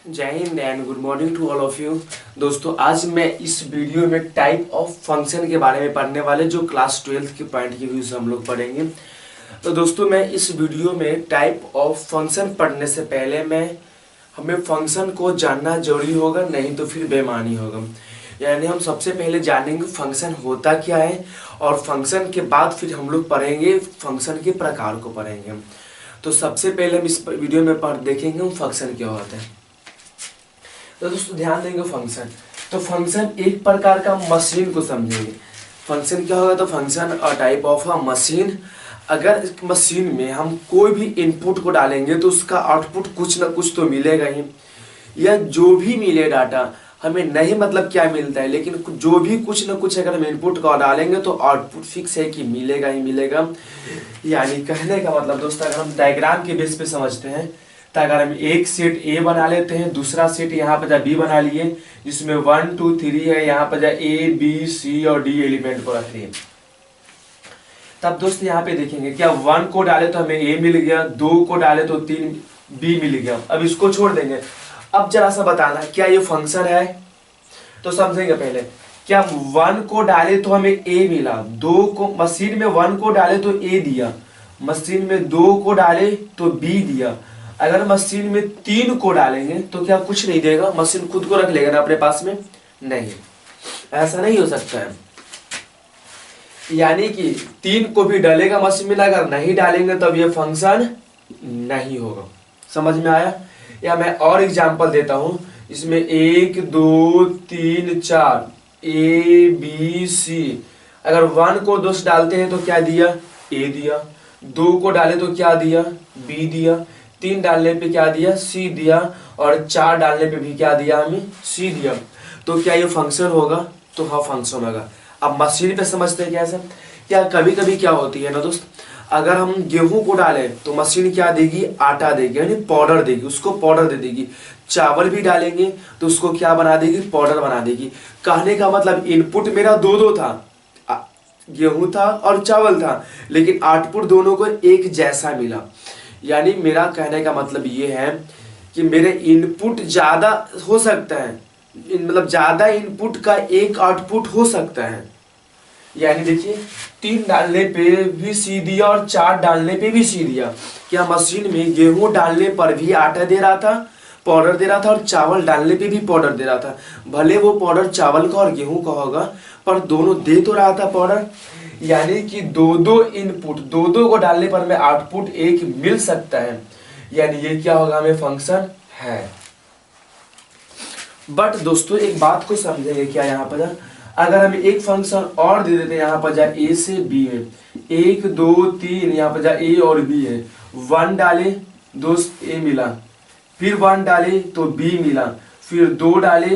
जय Hind and good morning to all of you. दोस्तों आज मैं इस वीडियो में टाइप ऑफ फंक्शन के बारे में पढ़ने वाले जो क्लास 12 के पॉइंट के व्यू से हम लोग पढ़ेंगे। तो दोस्तों मैं इस वीडियो में टाइप ऑफ फंक्शन पढ़ने से पहले हमें फंक्शन को जानना जरूरी होगा, नहीं तो फिर बेमानी होगा। यानी हम सबसे पहले जानेंगे फंक्शन होता क्या है और फंक्शन के बाद फिर हम लोग पढ़ेंगे फंक्शन के प्रकार को पढ़ेंगे। तो सबसे पहले हम इस वीडियो में देखेंगे हम फंक्शन क्या होता है। तो दोस्तों ध्यान देंगे फंक्शन, तो फंक्शन एक प्रकार का मशीन को समझेंगे। फंक्शन क्या होगा, तो function a type of a machine. अगर इस मशीन में हम कोई भी इनपुट को डालेंगे तो उसका आउटपुट कुछ ना कुछ तो मिलेगा ही, या जो भी मिले डाटा हमें नहीं मतलब क्या मिलता है, लेकिन जो भी कुछ ना कुछ अगर हम इनपुट को डालेंगे तो आउटपुट फिक्स है कि मिलेगा ही मिलेगा। यानी कहने का मतलब दोस्तों अगर हम डायग्राम के बेस पे समझते हैं तो अगर हम एक सेट ए बना लेते हैं, दूसरा सेट यहाँ पर बी बना लिए जिसमें 1 2 3 है, यहाँ पर ए बी सी और डी एलिमेंट को रख लिए। तब दोस्त यहाँ पे देखेंगे क्या 1 को डाले तो हमें ए मिल गया, 2 को डाले तो 3 बी मिल गया। अब इसको छोड़ देंगे। अब जरा सा बताना क्या ये फंक्शन है, तो समझेंगे पहले। क्या 1 को डाले तो हमें ए मिला, 2 को मशीन में 1 को डाले तो ए दिया, मशीन में 2 को डाले तो बी दिया। अगर मशीन में 3 को डालेंगे तो क्या कुछ नहीं देगा, मशीन खुद को रख लेगा ना अपने पास में? नहीं, ऐसा नहीं हो सकता है। यानी कि 3 को भी डालेगा मशीन में, अगर नहीं डालेंगे तब ये फंक्शन नहीं होगा। समझ में आया? या मैं और एग्जांपल देता हूं, इसमें 1 2 3 4 ए बी सी। अगर 1 को 2 डालते हैं तो क्या दिया? ए दिया। 2 को डाले तो क्या दिया? बी दिया। 3 डालने पे क्या दिया? सी दिया। और 4 डालने पे भी क्या दिया? हमें सी दिया। तो क्या ये फंक्शन होगा? तो हाँ फंक्शन होगा। अब मशीन पे समझते हैं कैसे। क्या कभी कभी क्या होती है ना दोस्त, अगर हम गेहूं को डालें तो मशीन क्या देगी? आटा देगी, यानी पाउडर देगी, उसको पाउडर दे देगी। चावल भी डालेंगे तो उसको क्या बना देगी? पाउडर बना देगी। कहने का मतलब इनपुट मेरा दो था, गेहूं था और चावल था, लेकिन आउटपुट दोनों को एक जैसा मिला। यानी मेरा कहने का मतलब ये है कि मेरे इनपुट ज्यादा हो सकता है, मतलब ज्यादा इनपुट का एक आउटपुट हो सकता है। यानी देखिए 3 डालने पे भी सी दिया और 4 डालने पे भी सी दिया। क्या मशीन में गेहूं डालने पर भी आटा दे रहा था, पाउडर दे रहा था, और चावल डालने पे भी पाउडर दे रहा था। भले वो पाउडर चावल का और गेहूं का होगा, पर दोनों दे तो रहा था पाउडर। यानी कि दो इनपुट, दो को डालने पर हमें आउटपुट एक मिल सकता है। यानी ये क्या होगा? हमें फंक्शन है। बट दोस्तों एक बात को समझेंगे क्या यहाँ पर, अगर हम एक फंक्शन और दे देते हैं यहाँ पर जाए ए से बी में, 1 2 3 यहाँ पर जाए ए और बी है, 1 डाले दोस्त ए मिला, फिर 1 डाले तो बी मिला, फिर 2 डाले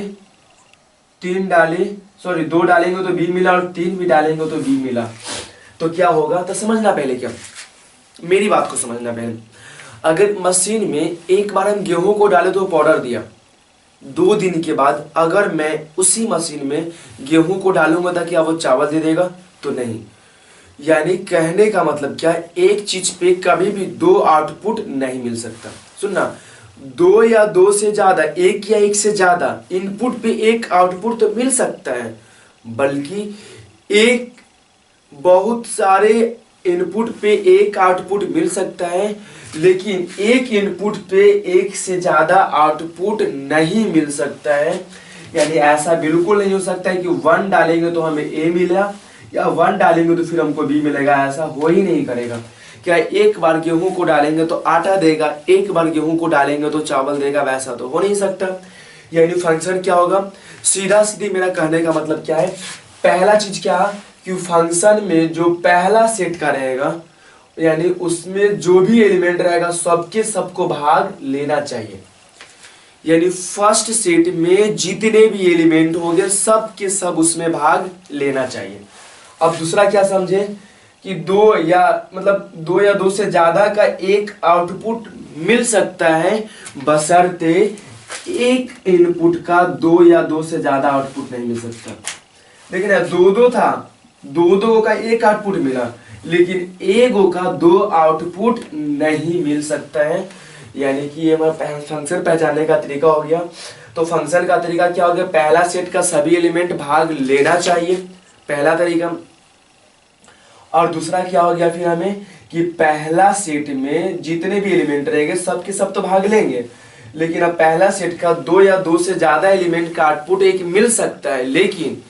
3 डाले, सॉरी 2 डालेंगे तो बी मिला और 3 भी डालेंगे तो बी मिला। तो क्या होगा? तो समझना पहले, क्या मेरी बात को समझना पहले। अगर मशीन में एक बार हम गेहूं को डाले तो पाउडर दिया, 2 दिन के बाद अगर मैं उसी मशीन में गेहूं को डालूंगा तो क्या वो चावल दे देगा? तो नहीं। यानी कहने का मतलब क्या, एक चीज पे कभी भी 2 आउटपुट नहीं मिल सकता। सुनना, 2 या 2 से ज्यादा, 1 या 1 से ज्यादा इनपुट पे एक आउटपुट तो मिल सकता है, बल्कि एक बहुत सारे इनपुट पे एक आउटपुट मिल सकता है, लेकिन एक इनपुट पे 1 से ज्यादा आउटपुट नहीं मिल सकता है। यानी ऐसा बिल्कुल नहीं हो सकता है कि 1 डालेंगे तो हमें ए मिला या 1 डालेंगे तो फिर हमको बी मिलेगा, ऐसा हो ही नहीं करेगा। क्या एक बार गेहूं को डालेंगे तो आटा देगा, एक बार गेहूं को डालेंगे तो चावल देगा? वैसा तो हो नहीं सकता। यानी फंक्शन क्या होगा? सीधा सीधी मेरा कहने का मतलब क्या है, पहला चीज क्या कि फंक्शन में जो पहला सेट का रहेगा, यानी उसमें जो भी एलिमेंट रहेगा सबके सबको भाग लेना चाहिए। यानी फर्स्ट सेट में जितने भी एलिमेंट होंगे सब के सब उसमें भाग लेना चाहिए। अब दूसरा क्या समझे कि 2 या 2 से ज्यादा का एक आउटपुट मिल सकता है, बशर्ते एक इनपुट का 2 या 2 से ज्यादा आउटपुट नहीं मिल सकता। लेकिन 2 था, 2 का एक आउटपुट मिला, लेकिन एगो का 2 आउटपुट नहीं मिल सकता है। यानी कि ये हमारा फंक्शन पहचानने का तरीका हो गया। तो फंक्शन का तरीका क्या हो गया, पहला सेट का सभी एलिमेंट भाग लेना चाहिए, पहला तरीका। और दूसरा क्या हो गया फिर हमें कि पहला सेट में जितने भी एलिमेंट रहेंगे सब के सब तो भाग लेंगे, लेकिन अब पहला सेट का दो या दो से ज्यादा एलिमेंट का आउटपुट एक मिल सकता है, लेकिन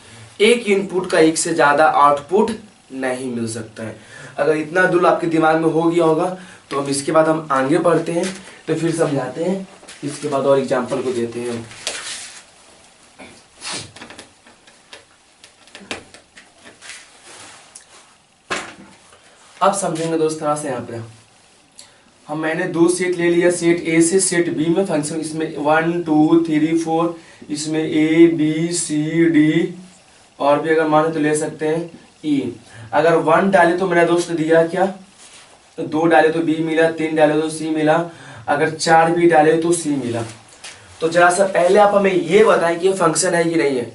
एक इनपुट का एक से ज्यादा आउटपुट नहीं मिल सकता है। अगर इतना दूर आपके दिमाग में हो गया होगा तो हम इसके बाद हम आगे बढ़ते हैं, तो फिर समझाते हैं, इसके बाद और एग्जाम्पल को देते हैं। अब समझेंगे दोस्त थोड़ा सा यहाँ पे मैंने दो सेट ले लिया, सेट ए से सेट बी में फंक्शन, इसमें 1 2 3 4, इसमें ए बी सी डी और भी अगर माने तो ले सकते हैं ई। अगर 1 डाले तो मेरा दोस्त दिया क्या, 2 डाले तो बी मिला, 3 डाले तो सी मिला, अगर 4 भी डाले तो सी मिला। तो जरा सा पहले आप हमें ये बताएं कि ये फंक्शन है कि नहीं है।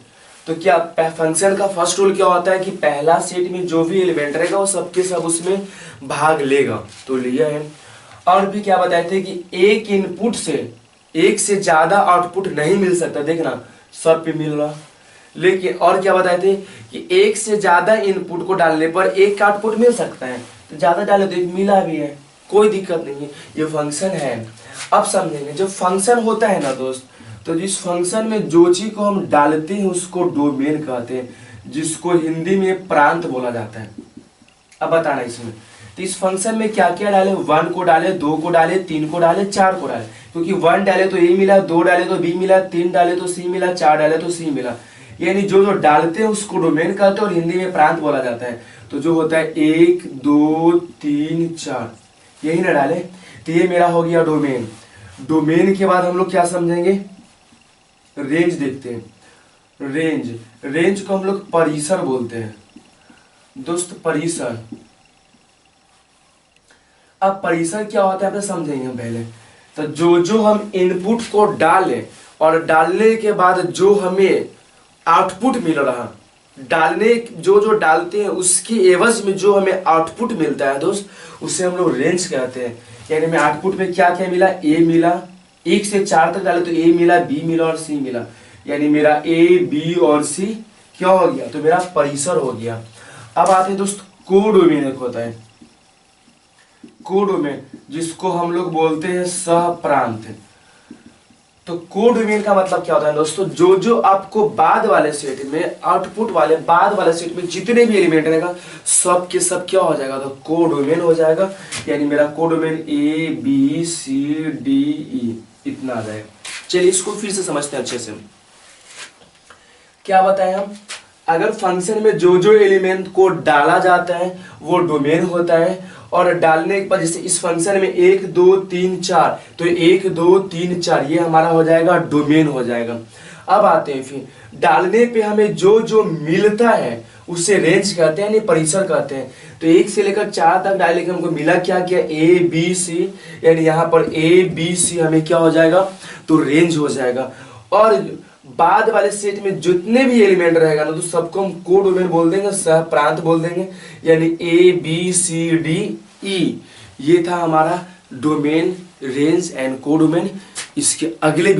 तो क्या फंक्शन का फर्स्ट रूल क्या होता है कि पहला सेट में जो भी एलिमेंट रहेगा वो सबके सब उसमें भाग लेगा, तो लिया है। और भी क्या बताए थे कि एक इनपुट से एक से ज्यादा आउटपुट नहीं मिल सकता, देखना सब पे मिल रहा। लेकिन और क्या बताए थे कि एक से ज्यादा इनपुट को डालने पर एक का आउटपुट मिल सकता है, तो ज्यादा डाले तो एक मिला भी है, कोई दिक्कत नहीं है, ये फंक्शन है। अब समझेंगे जब फंक्शन होता है ना दोस्त, तो जिस फंक्शन में जो चीज को हम डालते हैं उसको डोमेन कहते हैं, जिसको हिंदी में प्रांत बोला जाता है। अब बताना इसमें, तो इस फंक्शन में क्या क्या डाले, 1 को डाले, 2 को डाले, 3 को डाले, 4 को डाले, क्योंकि 1 डाले तो ए मिला, 2 डाले तो बी मिला, 3 डाले तो सी मिला, 4 डाले तो सी मिला। यानी जो जो डालते हैं उसको डोमेन कहते हैं और हिंदी में प्रांत बोला जाता है। तो जो होता है 1 2 3 4 यही ना डाले, तो ये मेरा हो गया डोमेन। डोमेन के बाद हम लोग क्या समझेंगे, रेंज देखते हैं। रेंज को हम लोग परिसर बोलते हैं दोस्त, परिसर। अब परिसर क्या होता है अपने समझेंगे हम पहले। तो जो हम इनपुट को डालें और डालने के बाद जो हमें आउटपुट मिल रहा, डालने जो डालते हैं उसकी एवज में जो हमें आउटपुट मिलता है दोस्त, उसे हम लोग रेंज कहते हैं। यानी हमें आउटपुट में क्या क्या मिला, ए मिला, 1 से 4 तक डाले तो ए मिला, बी मिला और सी मिला, यानी मेरा ए बी और सी क्या हो गया, तो मेरा परिसर हो गया। अब आते हैं दोस्त कोडोमेन, एक होता है कोडोमेन, जिसको हम लोग बोलते हैं सह प्रांत। तो कोडोमेन का मतलब क्या होता है दोस्तों, जो आपको बाद वाले सेट में, आउटपुट वाले बाद वाले सेट में जितने भी एलिमेंट रहेगा सब के सब क्या हो जाएगा, तो कोडोमेन हो जाएगा। यानी मेरा codomain A B C D E इतना आ जाएगा। चलिए इसको फिर से समझते हैं अच्छे से। क्या बताएं हम, अगर फंक्शन में जो एलिमेंट को डाला जाता है वो डोमेन होता है, और डालने के बाद जैसे इस फंक्शन में 1 2 3 4, तो 1 2 3 4 ये हमारा हो जाएगा डोमेन हो जाएगा। अब आते हैं फिर डालने पे हमें जो मिलता है उसे रेंज कहते हैं, यानी परिसर कहते हैं। तो 1 से लेकर 4 तक डालने के हमको मिला क्या क्या, ए बी सी, यानी यहाँ पर ए बी सी हमें क्या हो जाएगा, तो रेंज हो जाएगा। और बाद वाले सेट में जितने भी एलिमेंट रहेगा ना, तो सबको हम कोडोमेन बोल देंगे, सह प्रांत बोल देंगे। यानी ए बी सी डी ई ये था हमारा डोमेन, रेंज एंड कोडोमेन। इसके अगले